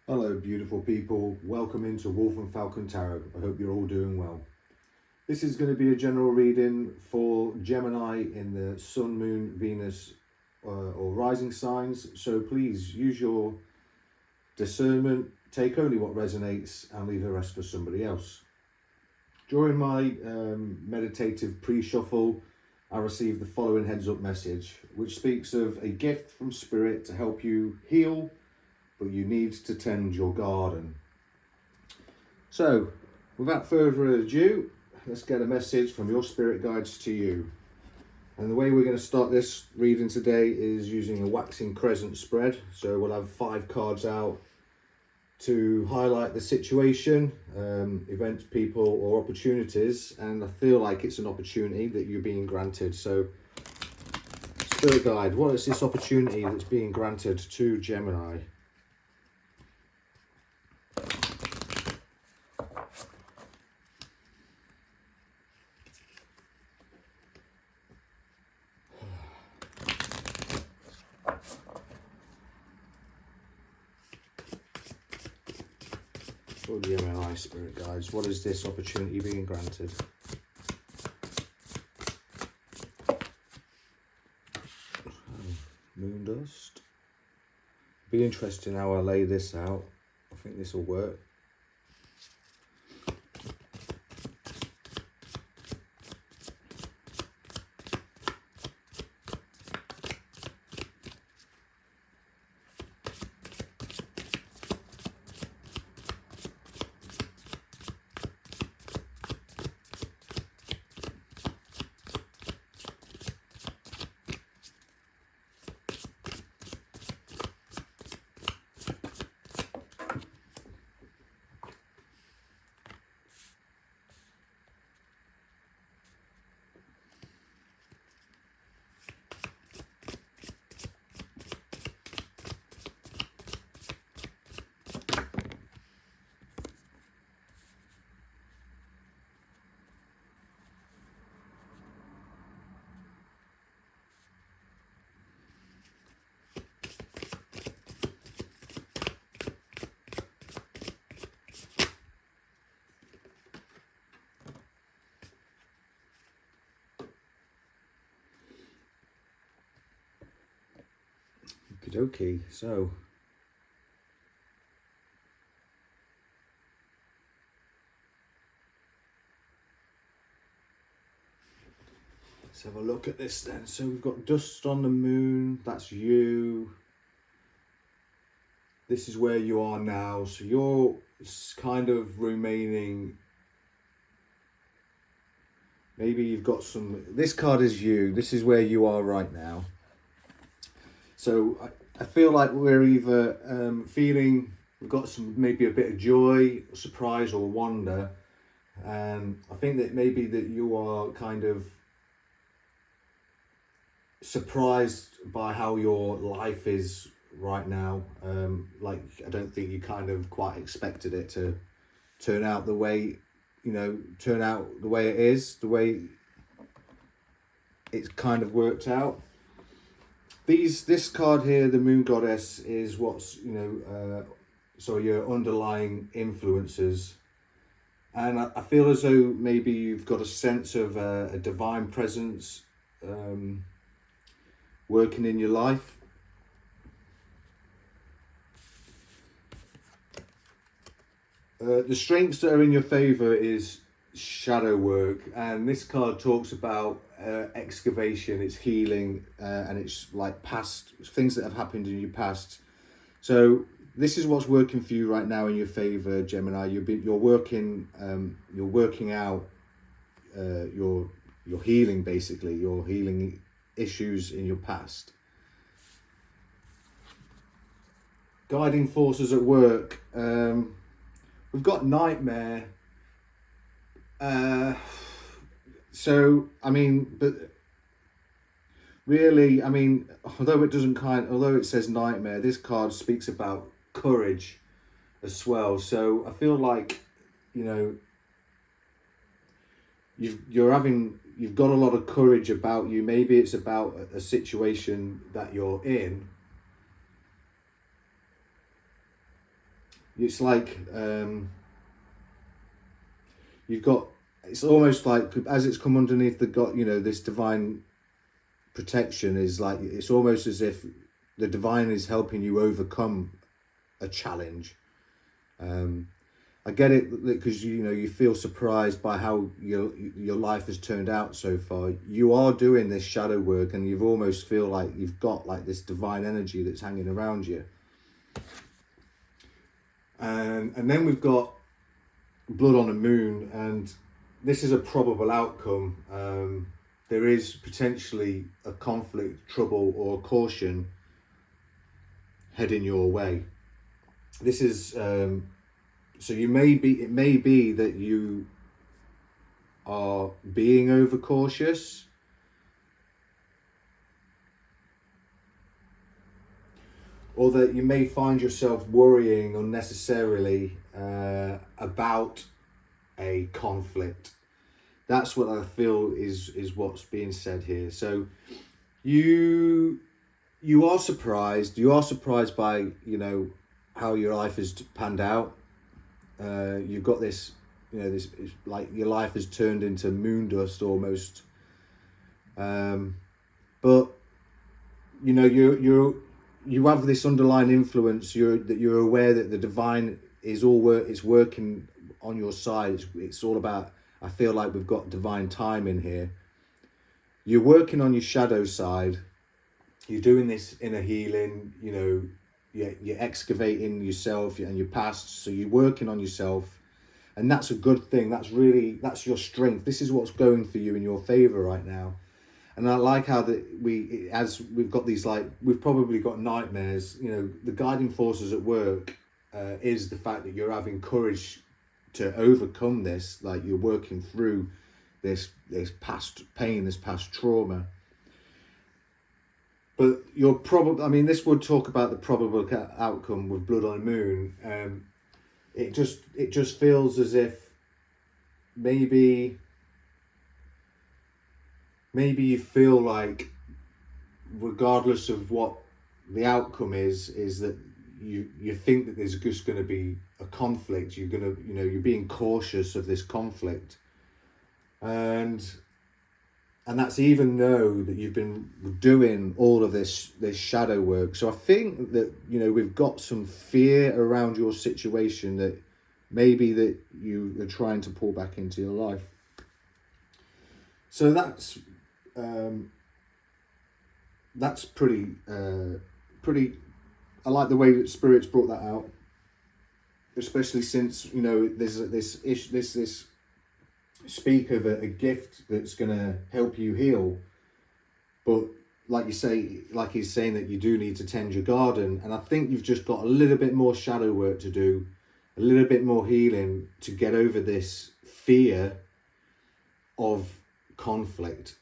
Hello beautiful people, welcome into Wolf and Falcon Tarot. I hope you're all doing well. This is going to be a general reading for Gemini in the Sun, Moon, Venus or rising signs. So please use your discernment, take only what resonates and leave the rest for somebody else. During my meditative pre-shuffle, I received the following heads up message, which speaks of a gift from Spirit to help you heal, but you need to tend your garden. So, without further ado, let's get a message from your spirit guides to you. And the way we're going to start this reading today is using a waxing crescent spread. So we'll have 5 cards out to highlight the situation, events, people or opportunities. And I feel like it's an opportunity that you're being granted. So, spirit guide, what is this opportunity that's being granted to Gemini? For the Gemini spirit guides, what is this opportunity being granted? Moon dust. Be interesting how I lay this out. I think this will work. Okay, so let's have a look at this then. So we've got dust on the moon, that's you. This is where you are now. So you're kind of remaining, maybe you've got some, this card is you. This is where you are right now. So I feel like we're either feeling, we've got some, maybe a bit of joy, surprise or wonder. And I think that maybe that you are kind of surprised by how your life is right now. Like, I don't think you kind of quite expected it to turn out the way, turn out the way it is, the way it's kind of worked out. This card here, the Moon Goddess, is what's, so your underlying influences. And I feel as though maybe you've got a sense of a divine presence working in your life. The strengths that are in your favor is shadow work, and this card talks about excavation, it's healing, and it's like past things that have happened in your past. So this is what's working for you right now in your favor, Gemini. You're working out your healing, basically. You're healing issues in your past. Guiding forces at work. We've got nightmare. So I mean, but really, I mean, although it says nightmare, this card speaks about courage as well. So I feel like, you've got a lot of courage about you. Maybe it's about a situation that you're in. it's like you've got, it's almost like as it's come underneath the God, you know, this divine protection is like, it's almost as if the divine is helping you overcome a challenge. I get it, because you know, you feel surprised by how your life has turned out so far. You are doing this shadow work, and you've almost feel like you've got like this divine energy that's hanging around you. And then we've got blood on the moon, and this is a probable outcome. There is potentially a conflict, trouble, or caution heading your way. This is so it may be that you are being overcautious, or that you may find yourself worrying unnecessarily about a conflict. That's what I feel is what's being said here. So you are surprised. You are surprised by, you know, how your life has panned out. You've got this, you know, this, it's like your life has turned into moon dust almost. But you know, you have this underlying influence. You're aware that the divine is it's working on your side. It's all about, I feel like we've got divine timing here. You're working on your shadow side. You're doing this inner healing, you know, you're excavating yourself and your past. So you're working on yourself, and that's a good thing. That's your strength. This is what's going for you in your favor right now. And I like how as we've got these, like, we've probably got nightmares, you know, the guiding forces at work is the fact that you're having courage to overcome this, like you're working through this past pain, this past trauma. But you're probably, I mean, this would talk about the probable outcome with blood on the moon. It just feels as if maybe you feel like, regardless of what the outcome is that you think that there's just going to be a conflict. You're going to, you know, you're being cautious of this conflict, and that's even though that you've been doing all of this shadow work. So I think that, you know, we've got some fear around your situation that maybe that you are trying to pull back into your life. So that's pretty. I like the way that Spirit's brought that out, especially since, you know, there's this speak of a gift that's going to help you heal, but like you say, like he's saying, that you do need to tend your garden, and I think you've just got a little bit more shadow work to do, a little bit more healing to get over this fear of conflict.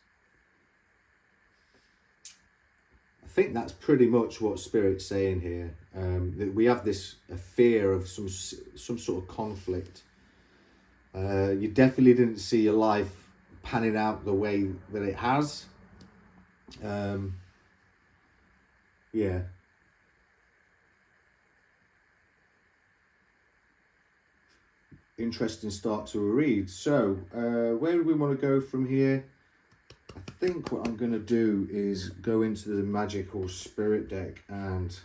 I think that's pretty much what Spirit's saying here, that we have a fear of some sort of conflict. You definitely didn't see your life panning out the way that it has. Yeah. Interesting start to a read. So, where do we want to go from here? I think what I'm going to do is go into the Magical Spirit deck and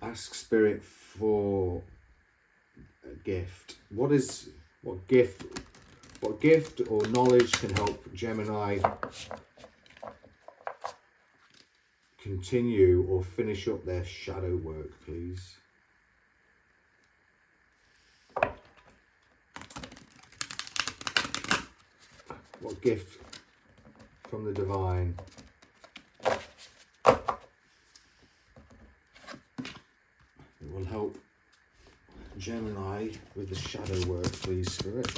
ask Spirit for a gift. What gift or knowledge can help Gemini continue or finish up their shadow work, please? What gift from the divine will help Gemini with the shadow work, please, Spirit?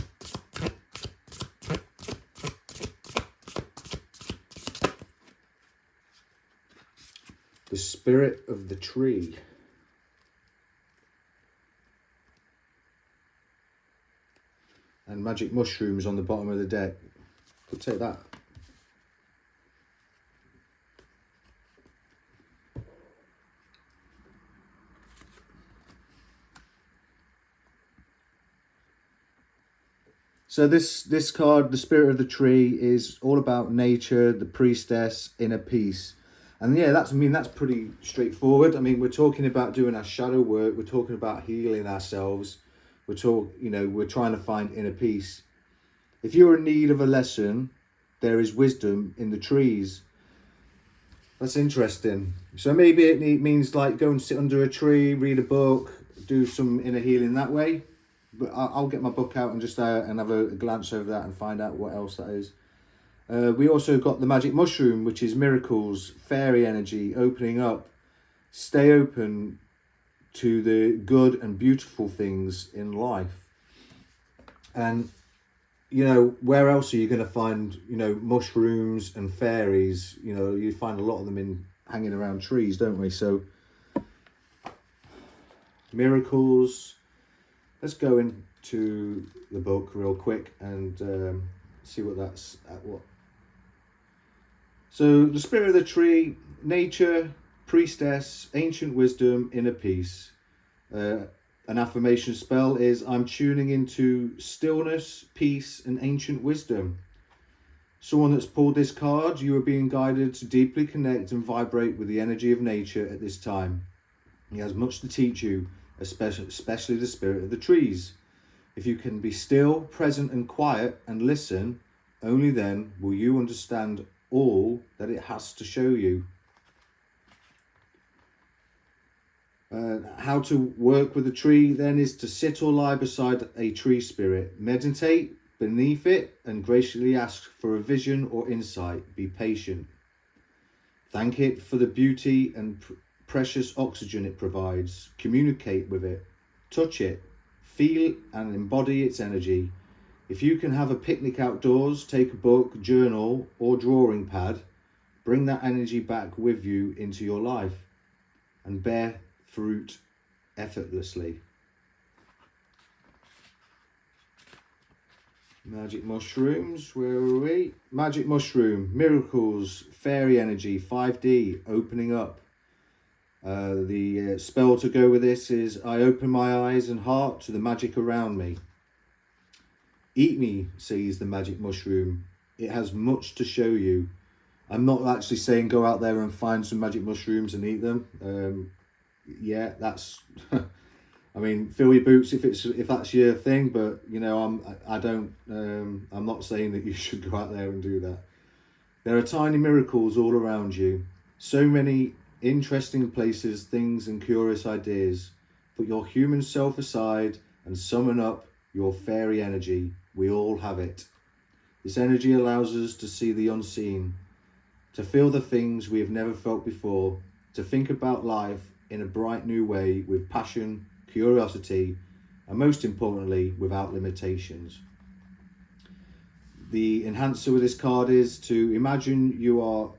The spirit of the tree. And magic mushrooms on the bottom of the deck. Could take that. So this card, the Spirit of the Tree, is all about nature, the priestess, inner peace. And yeah, that's pretty straightforward. I mean, we're talking about doing our shadow work. We're talking about healing ourselves. We're trying to find inner peace. If you're in need of a lesson, there is wisdom in the trees. That's interesting. So maybe it means like go and sit under a tree, read a book, do some inner healing that way. But I'll get my book out and just and have a glance over that and find out what else that is. We also got the magic mushroom, which is miracles, fairy energy, opening up. Stay open to the good and beautiful things in life. And, where else are you going to find, mushrooms and fairies? You find a lot of them hanging around trees, don't we? So, miracles. Let's go into the book real quick and see what that's at what. So the Spirit of the Tree, nature, priestess, ancient wisdom, inner peace. An affirmation spell is I'm tuning into stillness, peace, and ancient wisdom. Someone that's pulled this card, you are being guided to deeply connect and vibrate with the energy of nature at this time. He has much to teach you, especially the spirit of the trees. If you can be still, present and quiet and listen, only then will you understand all that it has to show you. How to work with a tree then is to sit or lie beside a tree spirit. Meditate beneath it and graciously ask for a vision or insight. Be patient. Thank it for the beauty and precious oxygen it provides. Communicate with it. Touch it. Feel and embody its energy. If you can have a picnic outdoors, take a book, journal or drawing pad, bring that energy back with you into your life and bear fruit effortlessly. Magic mushrooms, where are we? Magic mushroom, miracles, fairy energy, 5D, opening up. The spell to go with this is I open my eyes and heart to the magic around me. Eat me, says the magic mushroom. It has much to show you. I'm not actually saying go out there and find some magic mushrooms and eat them. Yeah, that's I mean, fill your boots if that's your thing, but I'm not saying that you should go out there and do that. There are tiny miracles all around you. So many interesting places, things and curious ideas. Put your human self aside and summon up your fairy energy. We all have it. This energy allows us to see the unseen, to feel the things we have never felt before, to think about life in a bright new way with passion, curiosity, and most importantly, without limitations. The enhancer with this card is to imagine you are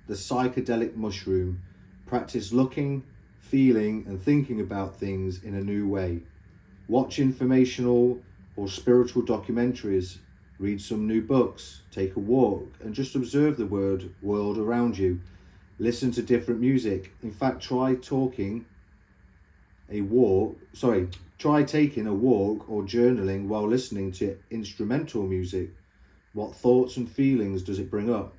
the psychedelic mushroom. Practice looking, feeling, and thinking about things in a new way. Watch informational or spiritual documentaries, read some new books, take a walk, and just observe the world around you. Listen to different music. In fact, try taking a walk or journaling while listening to instrumental music. What thoughts and feelings does it bring up?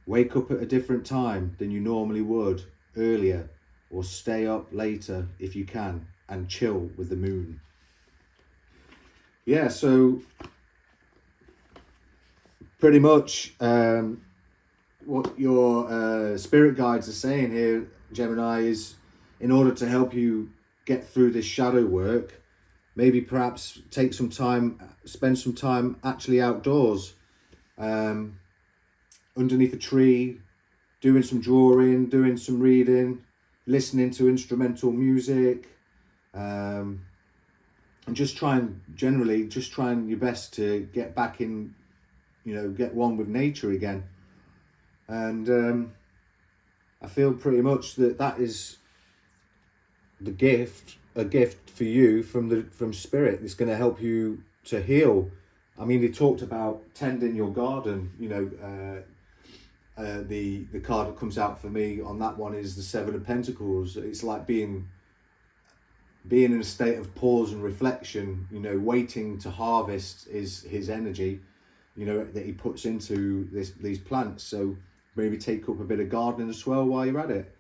Wake up at a different time than you normally would, earlier, or stay up later if you can, and chill with the moon. Yeah, so pretty much what your spirit guides are saying here, Gemini, is in order to help you get through this shadow work, maybe perhaps take some time, spend some time actually outdoors, underneath a tree, doing some drawing, doing some reading, listening to instrumental music, and just trying your best to get back in, get one with nature again. And I feel pretty much that is a gift for you from spirit. It's going to help you to heal. I mean, they talked about tending your garden. The card that comes out for me on that one is the Seven of Pentacles. It's like being being in a state of pause and reflection, you know, waiting to harvest is his energy, you know, that he puts into these plants. So maybe take up a bit of gardening as well while you're at it.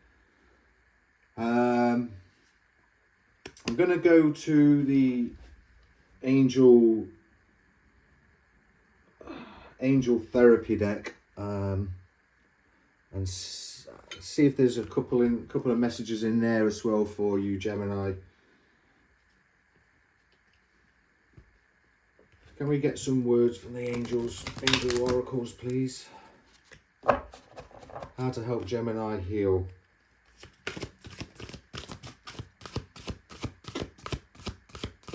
I'm going to go to the angel therapy deck, and see if there's a couple of messages in there as well for you, Gemini. Can we get some words from the angel oracles, please? How to help Gemini heal. I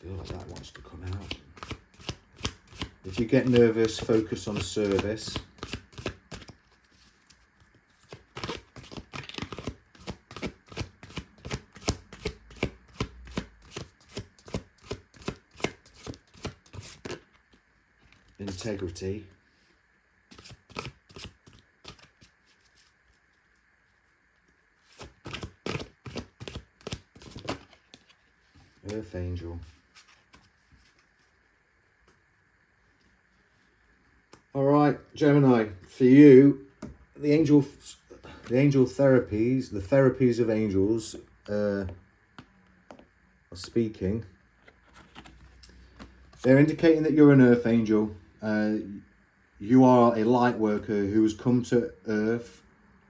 feel like that wants to come out. If you get nervous, focus on service. Integrity. Earth angel. All right, Gemini, for you, the angel therapies, the therapies of angels are speaking. They're indicating that you're an earth angel. You are a light worker who has come to earth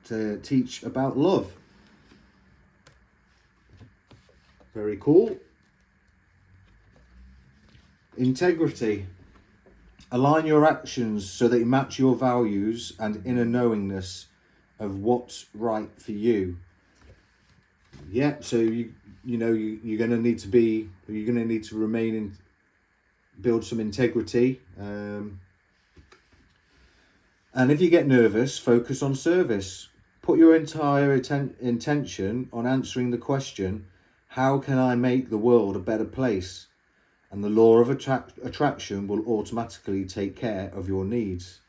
to teach about love. Very cool. Integrity. Align your actions so that you match your values and inner knowingness of what's right for you. Yeah, so you're going to need to remain in, build some integrity. And if you get nervous, focus on service. Put your entire intention on answering the question, how can I make the world a better place? And the law of attraction will automatically take care of your needs.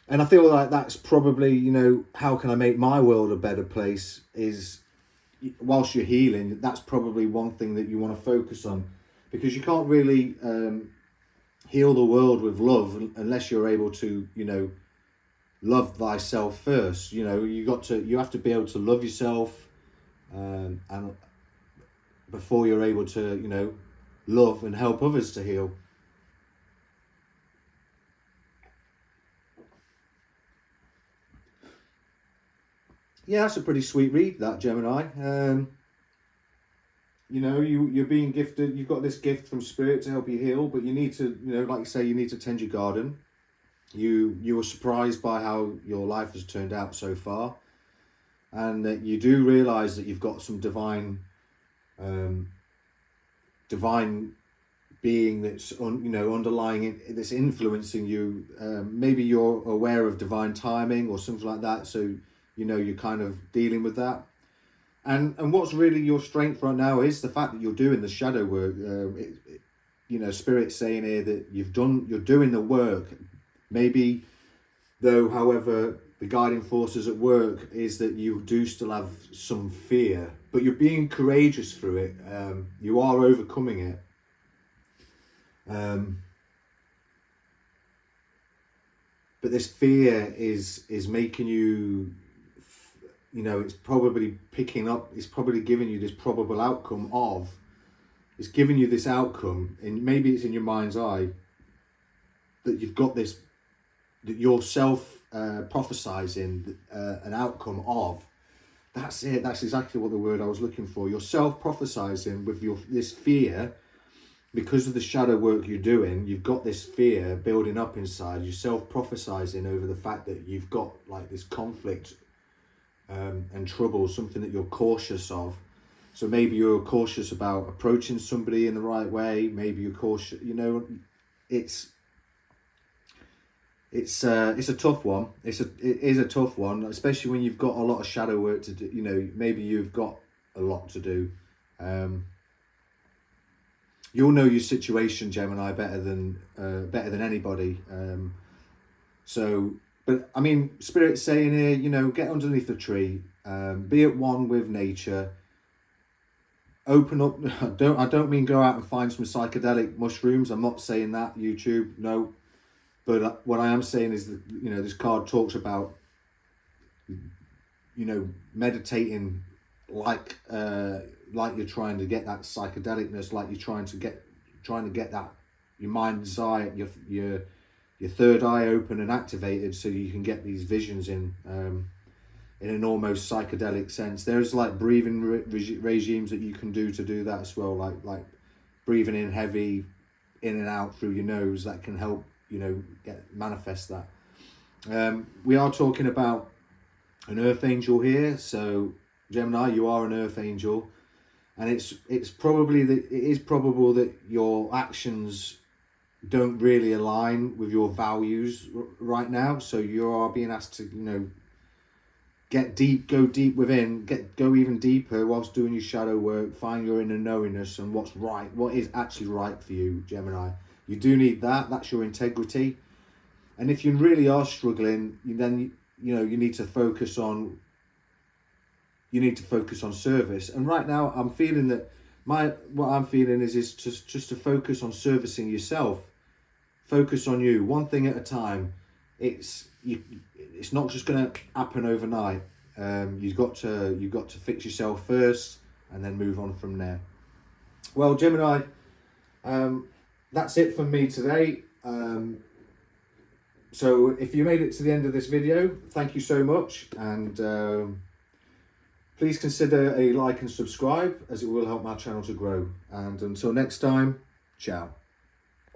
And I feel like that's probably, you know, how can I make my world a better place is, whilst you're healing, that's probably one thing that you want to focus on. Because you can't really heal the world with love unless you're able to, you know, love thyself first. You know, you have to be able to love yourself, and before you're able to, you know, love and help others to heal. Yeah, that's a pretty sweet read, that, Gemini. You know, you're being gifted, you've got this gift from Spirit to help you heal, but you need to, you know, like you say, you need to tend your garden. You were surprised by how your life has turned out so far, and that you do realise that you've got some divine being that's underlying it, that's influencing you. Maybe you're aware of divine timing or something like that, so you know you're kind of dealing with that. And what's really your strength right now is the fact that you're doing the shadow work. You know, Spirit's saying here that you're doing the work. Maybe, though, however, the guiding forces at work is that you do still have some fear, but you're being courageous through it. You are overcoming it. But this fear is making you, you know, it's probably giving you this probable outcome of, it's giving you this outcome, and maybe it's in your mind's eye, that you've got this, that you're self-prophesizing an outcome of. That's it, that's exactly what the word I was looking for. You're self-prophesizing with this fear, because of the shadow work you're doing, you've got this fear building up inside. You're self-prophesizing over the fact that you've got like this conflict and trouble, something that you're cautious of. So maybe you're cautious about approaching somebody in the right way. Maybe you're cautious, you know, it's a tough one. It is a tough one, especially when you've got a lot of shadow work to do. You know, maybe you've got a lot to do. You'll know your situation, Gemini, better than anybody. But I mean, Spirit's saying here, you know, get underneath the tree. Be at one with nature. Open up. I don't mean go out and find some psychedelic mushrooms. I'm not saying that, YouTube, no. But what I am saying is that, you know, this card talks about, you know, meditating like you're trying to get that psychedelicness, like you're trying to get that, your mind's eye, your third eye open and activated, so you can get these visions in an almost psychedelic sense. There's like breathing regimes that you can do to do that as well, like breathing in heavy, in and out through your nose. That can help, you know, manifest that. We are talking about an earth angel here, so Gemini, you are an earth angel, and it is probable that your actions don't really align with your values right now, so you are being asked to, you know, go deep within, go even deeper whilst doing your shadow work, find your inner knowingness and what's right, what is actually right for you, Gemini. You do need that. That's your integrity. And if you really are struggling, then you know you need to focus on service. And right now I'm feeling that what I'm feeling is just to focus on servicing yourself. Focus on you, one thing at a time. It's not just going to happen overnight. You've got to fix yourself first and then move on from there. Well, Gemini, that's it from me today. So if you made it to the end of this video, thank you so much, and please consider a like and subscribe, as it will help my channel to grow. And until next time, ciao.